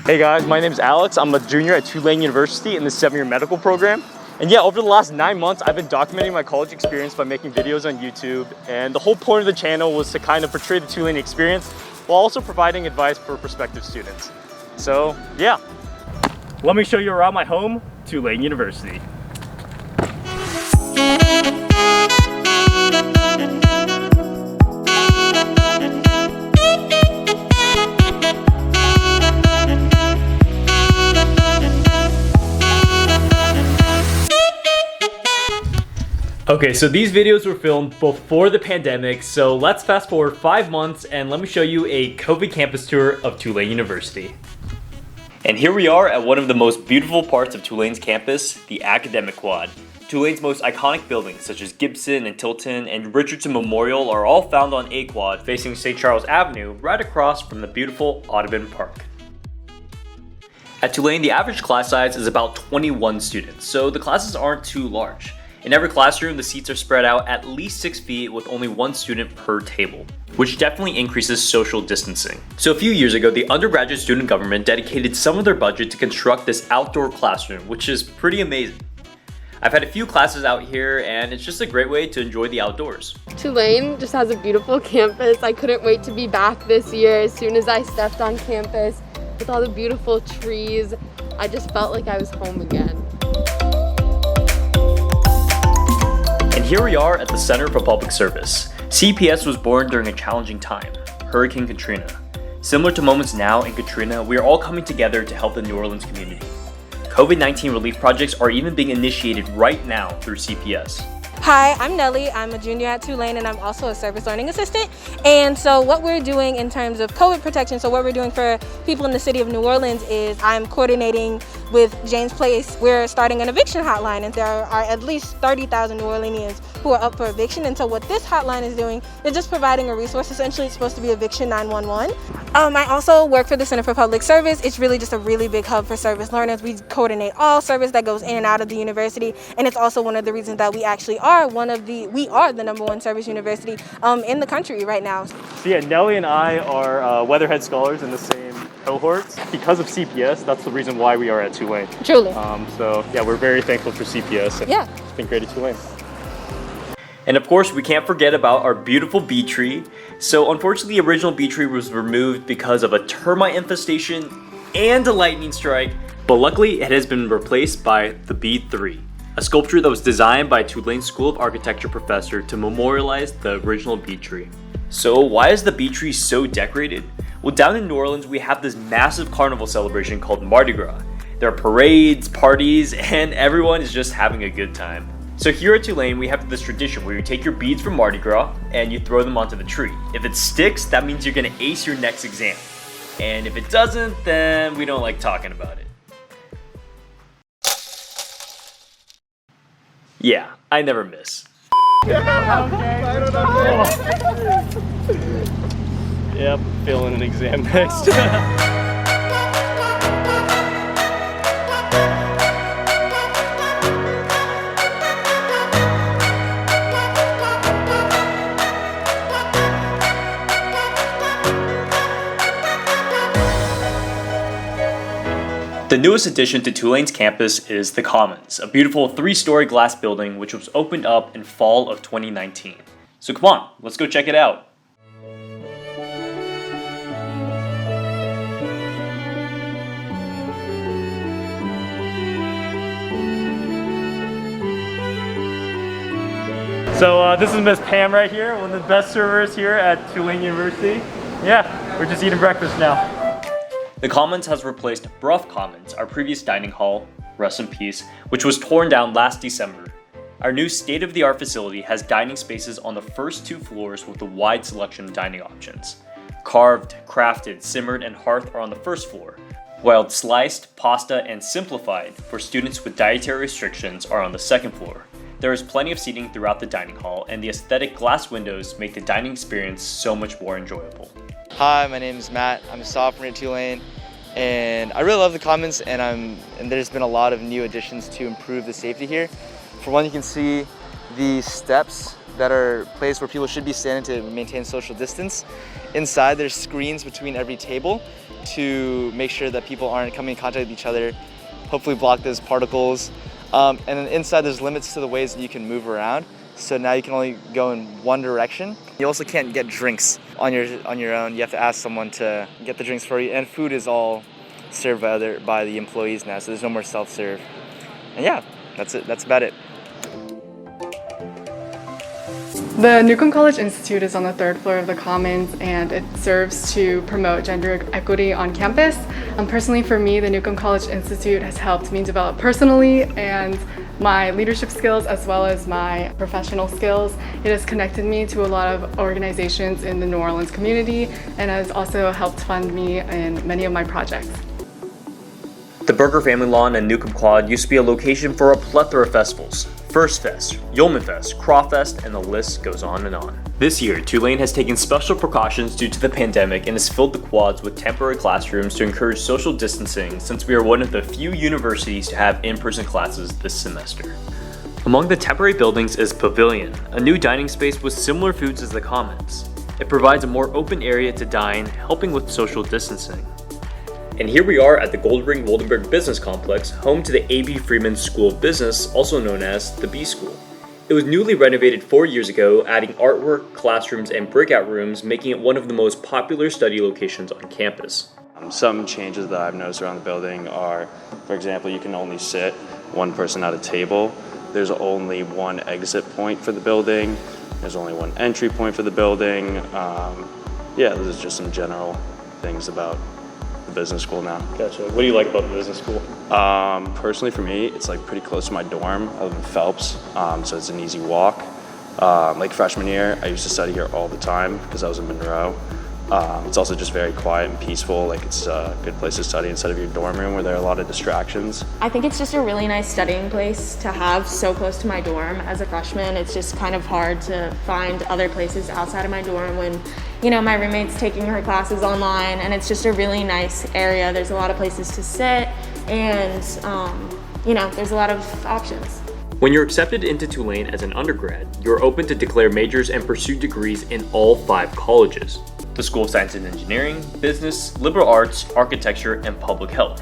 Hey guys, my name is Alex. I'm a junior at Tulane University in the 7-year medical program. And yeah, over the last 9 months, I've been documenting my college experience by making videos on YouTube. And the whole point of the channel was to kind of portray the Tulane experience while also providing advice for prospective students. So yeah, let me show you around my home, Tulane University. Okay, so these videos were filmed before the pandemic, so let's fast forward 5 months and let me show you a COVID campus tour of Tulane University. And here we are at one of the most beautiful parts of Tulane's campus, the Academic Quad. Tulane's most iconic buildings such as Gibson and Tilton and Richardson Memorial are all found on A Quad facing St. Charles Avenue right across from the beautiful Audubon Park. At Tulane, the average class size is about 21 students, so the classes aren't too large. In every classroom, the seats are spread out at least 6 feet with only 1 student per table, which definitely increases social distancing. So a few years ago, the undergraduate student government dedicated some of their budget to construct this outdoor classroom, which is pretty amazing. I've had a few classes out here and it's just a great way to enjoy the outdoors. Tulane just has a beautiful campus. I couldn't wait to be back this year. As soon as I stepped on campus with all the beautiful trees, I just felt like I was home again. And here we are at the Center for Public Service. CPS was born during a challenging time, Hurricane Katrina. Similar to moments now in Katrina, we are all coming together to help the New Orleans community. COVID-19 relief projects are even being initiated right now through CPS. Hi, I'm Nellie. I'm a junior at Tulane and I'm also a service learning assistant. And so what we're doing in terms of COVID protection, so what we're doing for people in the city of New Orleans is I'm coordinating with James Place. We're starting an eviction hotline and there are at least 30,000 New Orleanians who are up for eviction. And so what this hotline is doing, they're just providing a resource. Essentially, it's supposed to be Eviction 911. I also work for the Center for Public Service. It's really just a really big hub for service learners. We coordinate all service that goes in and out of the university. And it's also one of the reasons that we actually are the #1 service university in the country right now. So yeah, Nellie and I are Weatherhead scholars in the same cohorts. Because of CPS, that's the reason why we are at Tulane. Truly. So yeah, we're very thankful for CPS. And yeah. It's been great at Tulane. And of course, we can't forget about our beautiful bee tree. So unfortunately, the original bee tree was removed because of a termite infestation and a lightning strike. But luckily, it has been replaced by the Bee 3, a sculpture that was designed by Tulane School of Architecture professor to memorialize the original bee tree. So why is the bee tree so decorated? Well, down in New Orleans, we have this massive carnival celebration called Mardi Gras. There are parades, parties, and everyone is just having a good time. So here at Tulane, we have this tradition where you take your beads from Mardi Gras and you throw them onto the tree. If it sticks, that means you're gonna ace your next exam. And if it doesn't, then we don't like talking about it. Yeah, I never miss. Yep, failing an exam next. The newest addition to Tulane's campus is the Commons, a beautiful 3-story glass building which was opened up in fall of 2019. So come on, let's go check it out. So this is Miss Pam right here, one of the best servers here at Tulane University. Yeah, we're just eating breakfast now. The Commons has replaced Bruff Commons, our previous dining hall, rest in peace, which was torn down last December. Our new state-of-the-art facility has dining spaces on the first 2 floors with a wide selection of dining options. Carved, crafted, simmered, and hearth are on the first floor, while sliced, pasta, and simplified for students with dietary restrictions are on the second floor. There is plenty of seating throughout the dining hall, and the aesthetic glass windows make the dining experience so much more enjoyable. Hi, my name is Matt. I'm a sophomore at Tulane, and I really love the Commons, and there's been a lot of new additions to improve the safety here. For one, you can see the steps that are placed where people should be standing to maintain social distance. Inside, there's screens between every table, to make sure that people aren't coming in contact with each other, hopefully block those particles. And then inside there's limits to the ways that you can move around. So now you can only go in one direction. You also can't get drinks on your own. You have to ask someone to get the drinks for you. And food is all served by the employees now, so there's no more self-serve. And yeah, that's it. That's about it. The Newcomb College Institute is on the 3rd floor of the Commons, and it serves to promote gender equity on campus. Personally, for me, the Newcomb College Institute has helped me develop personally and my leadership skills as well as my professional skills. It has connected me to a lot of organizations in the New Orleans community and has also helped fund me in many of my projects. The Burger Family Lawn and Newcomb Quad used to be a location for a plethora of festivals. First Fest, Yeoman Fest, Crawfest, and the list goes on and on. This year, Tulane has taken special precautions due to the pandemic and has filled the quads with temporary classrooms to encourage social distancing, since we are one of the few universities to have in-person classes this semester. Among the temporary buildings is Pavilion, a new dining space with similar foods as the Commons. It provides a more open area to dine, helping with social distancing. And here we are at the Goldring Woldenberg Business Complex, home to the A.B. Freeman School of Business, also known as the B School. It was newly renovated 4 years ago, adding artwork, classrooms, and breakout rooms, making it one of the most popular study locations on campus. Some changes that I've noticed around the building are, for example, you can only sit one person at a table. There's only one exit point for the building. There's only one entry point for the building. Yeah, those are just some general things about the business school now. Gotcha. What do you like about the business school? Personally for me, it's like pretty close to my dorm. I live in Phelps, so it's an easy walk. Like freshman year, I used to study here all the time because I was in Monroe. It's also just very quiet and peaceful. Like it's a good place to study instead of your dorm room where there are a lot of distractions. I think it's just a really nice studying place to have so close to my dorm. As a freshman, it's just kind of hard to find other places outside of my dorm when, you know, my roommate's taking her classes online, and it's just a really nice area. There's a lot of places to sit, and you know, there's a lot of options. When you're accepted into Tulane as an undergrad, you're open to declare majors and pursue degrees in all 5 colleges: the School of Science and Engineering, Business, Liberal Arts, Architecture, and Public Health.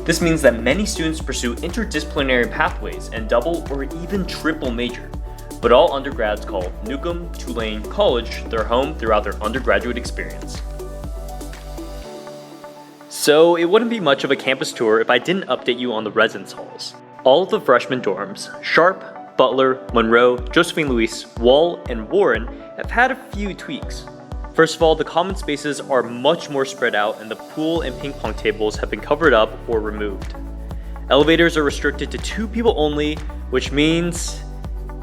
This means that many students pursue interdisciplinary pathways and double or even triple major. But all undergrads call Newcomb Tulane College their home throughout their undergraduate experience. So it wouldn't be much of a campus tour if I didn't update you on the residence halls. All of the freshman dorms, Sharp, Butler, Monroe, Josephine Louise, Wall, and Warren, have had a few tweaks. First of all, the common spaces are much more spread out, and the pool and ping pong tables have been covered up or removed. Elevators are restricted to 2 people only, which means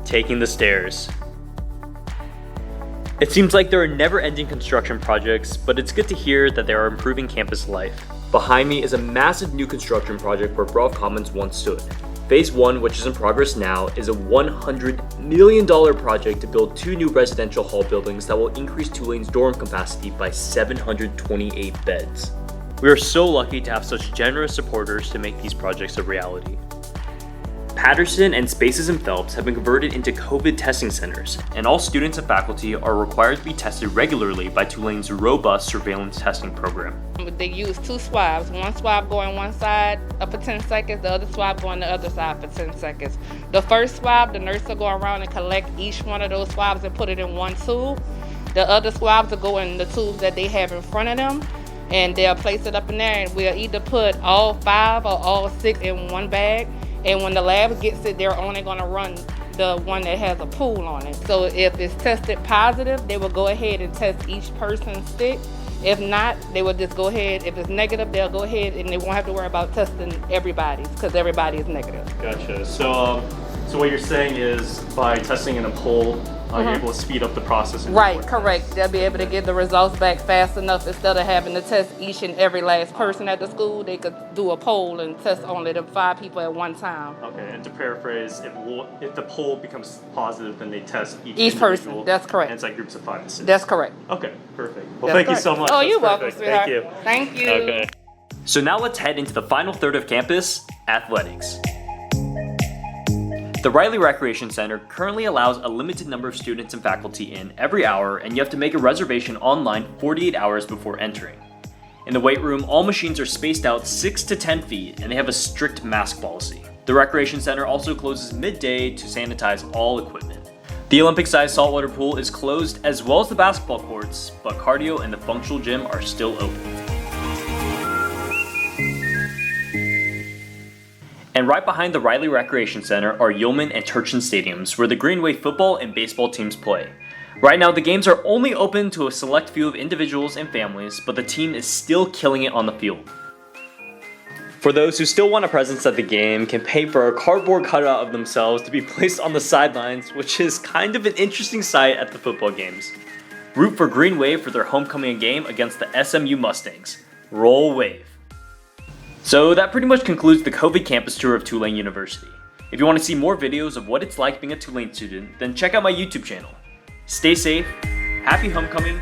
taking the stairs. It seems like there are never-ending construction projects, but it's good to hear that they are improving campus life. Behind me is a massive new construction project where Broad Commons once stood. Phase 1, which is in progress now, is a $100 million project to build 2 new residential hall buildings that will increase Tulane's dorm capacity by 728 beds. We are so lucky to have such generous supporters to make these projects a reality. Patterson and spaces in Phelps have been converted into COVID testing centers, and all students and faculty are required to be tested regularly by Tulane's robust surveillance testing program. They use 2 swabs, one swab going one side for 10 seconds, the other swab going the other side for 10 seconds. The first swab, the nurse will go around and collect each one of those swabs and put it in one tube. The other swabs will go in the tubes that they have in front of them, and they'll place it up in there, and we'll either put all 5 or all 6 in one bag. And when the lab gets it, they're only going to run the one that has a pool on it. So if it's tested positive, they will go ahead and test each person's stick. If not, they will just go ahead. If it's negative, they'll go ahead and they won't have to worry about testing everybody's because everybody is negative. Gotcha. So what you're saying is by testing in a poll, you're able to speed up the process. Right, correct. They'll be able to get the results back fast enough. Instead of having to test each and every last person at the school, they could do a poll and test only the 5 people at one time. Okay, and to paraphrase, if the poll becomes positive, then they test each person. That's correct. And it's like groups of 5 to 6. That's correct. Okay, perfect. Well, thank you so much. Oh, That's you're perfect. welcome, sweetheart. Thank you. Thank you. Okay. So now let's head into the final third of campus, athletics. The Riley Recreation Center currently allows a limited number of students and faculty in every hour, and you have to make a reservation online 48 hours before entering. In the weight room, all machines are spaced out 6 to 10 feet and they have a strict mask policy. The recreation center also closes midday to sanitize all equipment. The Olympic-sized saltwater pool is closed as well as the basketball courts, but cardio and the functional gym are still open. And right behind the Riley Recreation Center are Yeoman and Turchin stadiums where the Greenway football and baseball teams play. Right now the games are only open to a select few of individuals and families, but the team is still killing it on the field. For those who still want a presence at the game, can pay for a cardboard cutout of themselves to be placed on the sidelines, which is kind of an interesting sight at the football games. Root for Green Wave for their homecoming game against the SMU Mustangs. Roll Wave. So that pretty much concludes the COVID campus tour of Tulane University. If you want to see more videos of what it's like being a Tulane student, then check out my YouTube channel. Stay safe, happy homecoming,